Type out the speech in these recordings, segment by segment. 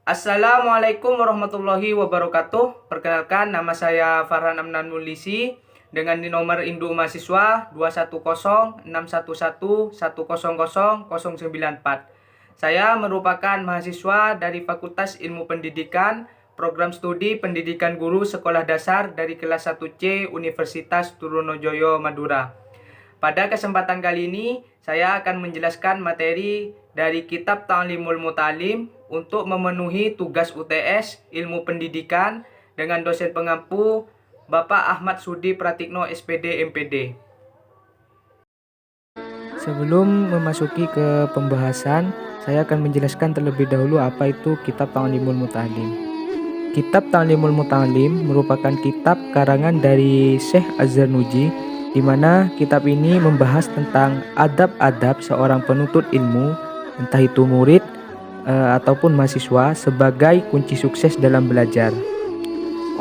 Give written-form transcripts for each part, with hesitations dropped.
Assalamualaikum warahmatullahi wabarakatuh. Perkenalkan, nama saya Farhan Amnan Mulisi dengan di nomor induk mahasiswa 2106111100094. Saya merupakan mahasiswa dari Fakultas Ilmu Pendidikan, Program Studi Pendidikan Guru Sekolah Dasar dari kelas 1C Universitas Trunojoyo Madura. Pada kesempatan kali ini, saya akan menjelaskan materi dari Kitab Ta'limul Muta'alim untuk memenuhi tugas UTS Ilmu Pendidikan dengan dosen pengampu Bapak Ahmad Sudi Pratikno SPD MPD. Sebelum memasuki ke pembahasan, saya akan menjelaskan terlebih dahulu apa itu Kitab Ta'limul Muta'alim. Kitab Ta'limul Muta'alim merupakan kitab karangan dari Syekh Az-Zarnuji, di mana kitab ini membahas tentang adab-adab seorang penuntut ilmu, entah itu murid ataupun mahasiswa, sebagai kunci sukses dalam belajar.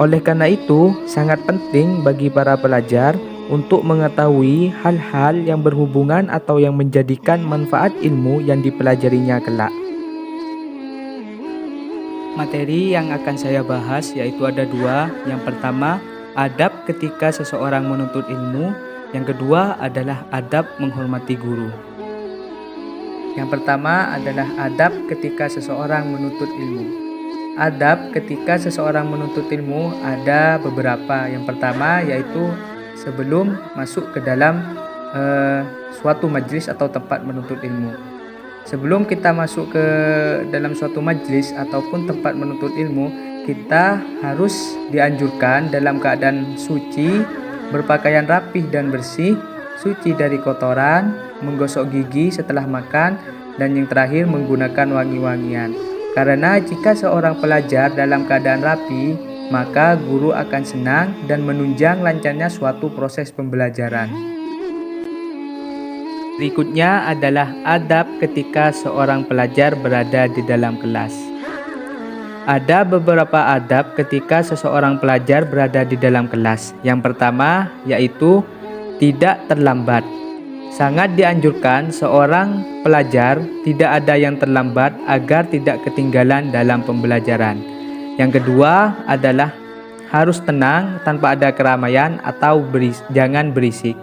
Oleh karena itu, sangat penting bagi para pelajar untuk mengetahui hal-hal yang berhubungan atau yang menjadikan manfaat ilmu yang dipelajarinya kelak. Materi yang akan saya bahas yaitu ada dua. Yang pertama, adab ketika seseorang menuntut ilmu. Yang kedua adalah adab menghormati guru. Yang pertama adalah adab ketika seseorang menuntut ilmu. Adab ketika seseorang menuntut ilmu ada beberapa. Yang pertama yaitu sebelum masuk ke dalam suatu majelis atau tempat menuntut ilmu. Sebelum kita masuk ke dalam suatu majelis ataupun tempat menuntut ilmu, kita harus dianjurkan dalam keadaan suci, berpakaian rapih dan bersih, suci dari kotoran, menggosok gigi setelah makan, dan yang terakhir menggunakan wangi-wangian. Karena jika seorang pelajar dalam keadaan rapi, maka guru akan senang dan menunjang lancarnya suatu proses pembelajaran. Berikutnya adalah adab ketika seorang pelajar berada di dalam kelas. Ada beberapa adab ketika seseorang pelajar berada di dalam kelas. Yang pertama yaitu tidak terlambat. Sangat dianjurkan seorang pelajar tidak ada yang terlambat agar tidak ketinggalan dalam pembelajaran. Yang kedua adalah harus tenang tanpa ada keramaian atau jangan berisik.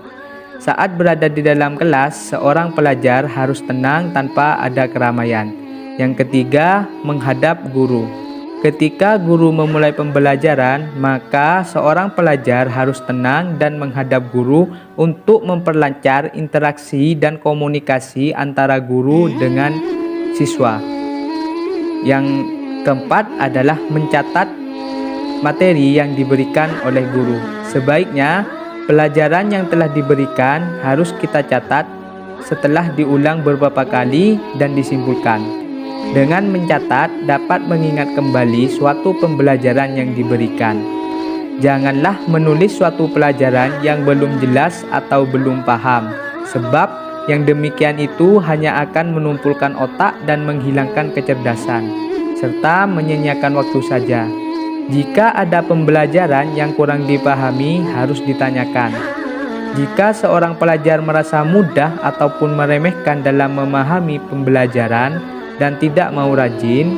Saat berada di dalam kelas, seorang pelajar harus tenang tanpa ada keramaian. Yang ketiga, menghadap guru. Ketika guru memulai pembelajaran, maka seorang pelajar harus tenang dan menghadap guru untuk memperlancar interaksi dan komunikasi antara guru dengan siswa. Yang keempat adalah mencatat materi yang diberikan oleh guru. Sebaiknya pelajaran yang telah diberikan harus kita catat setelah diulang beberapa kali dan disimpulkan. Dengan mencatat dapat mengingat kembali suatu pembelajaran yang diberikan. Janganlah menulis suatu pelajaran yang belum jelas atau belum paham, sebab yang demikian itu hanya akan menumpulkan otak dan menghilangkan kecerdasan, serta menyanyiakan waktu saja. Jika ada pembelajaran yang kurang dipahami, harus ditanyakan. Jika seorang pelajar merasa mudah ataupun meremehkan dalam memahami pembelajaran dan tidak mau rajin,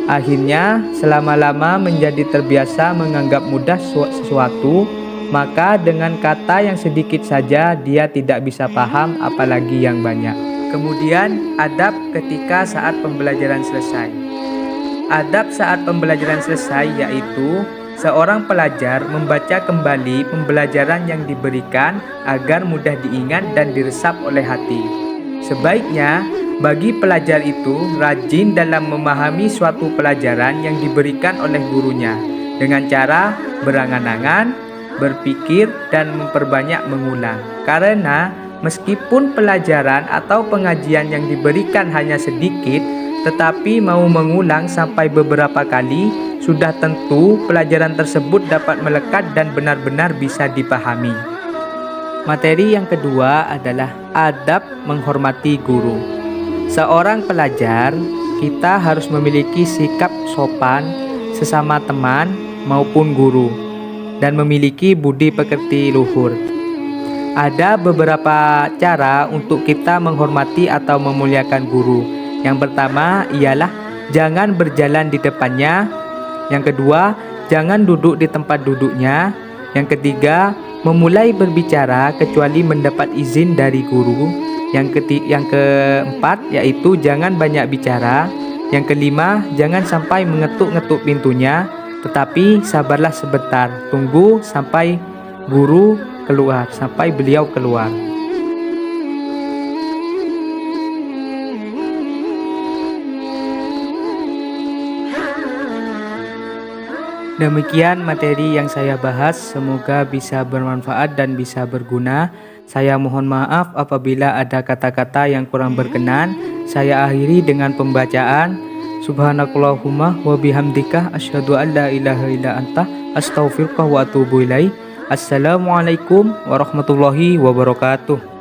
akhirnya selama-lama menjadi terbiasa menganggap mudah sesuatu, maka dengan kata yang sedikit saja dia tidak bisa paham apalagi yang banyak. Kemudian adab ketika saat pembelajaran selesai. Adab saat pembelajaran selesai yaitu seorang pelajar membaca kembali pembelajaran yang diberikan agar mudah diingat dan diresap oleh hati. Sebaiknya bagi pelajar itu rajin dalam memahami suatu pelajaran yang diberikan oleh gurunya dengan cara berangan-angan, berpikir, dan memperbanyak mengulang. Karena meskipun pelajaran atau pengajian yang diberikan hanya sedikit, tetapi mau mengulang sampai beberapa kali, sudah tentu pelajaran tersebut dapat melekat dan benar-benar bisa dipahami. Materi yang kedua adalah adab menghormati guru. Seorang pelajar, kita harus memiliki sikap sopan sesama teman maupun guru dan memiliki budi pekerti luhur. Ada beberapa cara untuk kita menghormati atau memuliakan guru. Yang pertama ialah jangan berjalan di depannya. Yang kedua, jangan duduk di tempat duduknya. Yang ketiga, memulai berbicara kecuali mendapat izin dari guru. Yang keempat, yaitu jangan banyak bicara. Yang kelima, jangan sampai mengetuk-ngetuk pintunya, tetapi sabarlah sebentar, tunggu sampai guru keluar, sampai beliau keluar. Demikian materi yang saya bahas, semoga bisa bermanfaat dan bisa berguna. Saya mohon maaf apabila ada kata-kata yang kurang berkenan. Saya akhiri dengan pembacaan Subhanakallahumma wa bihamdika asyhadu an la ilaha illa anta astaghfiruka wa atubu ilaik. Assalamualaikum warahmatullahi wabarakatuh.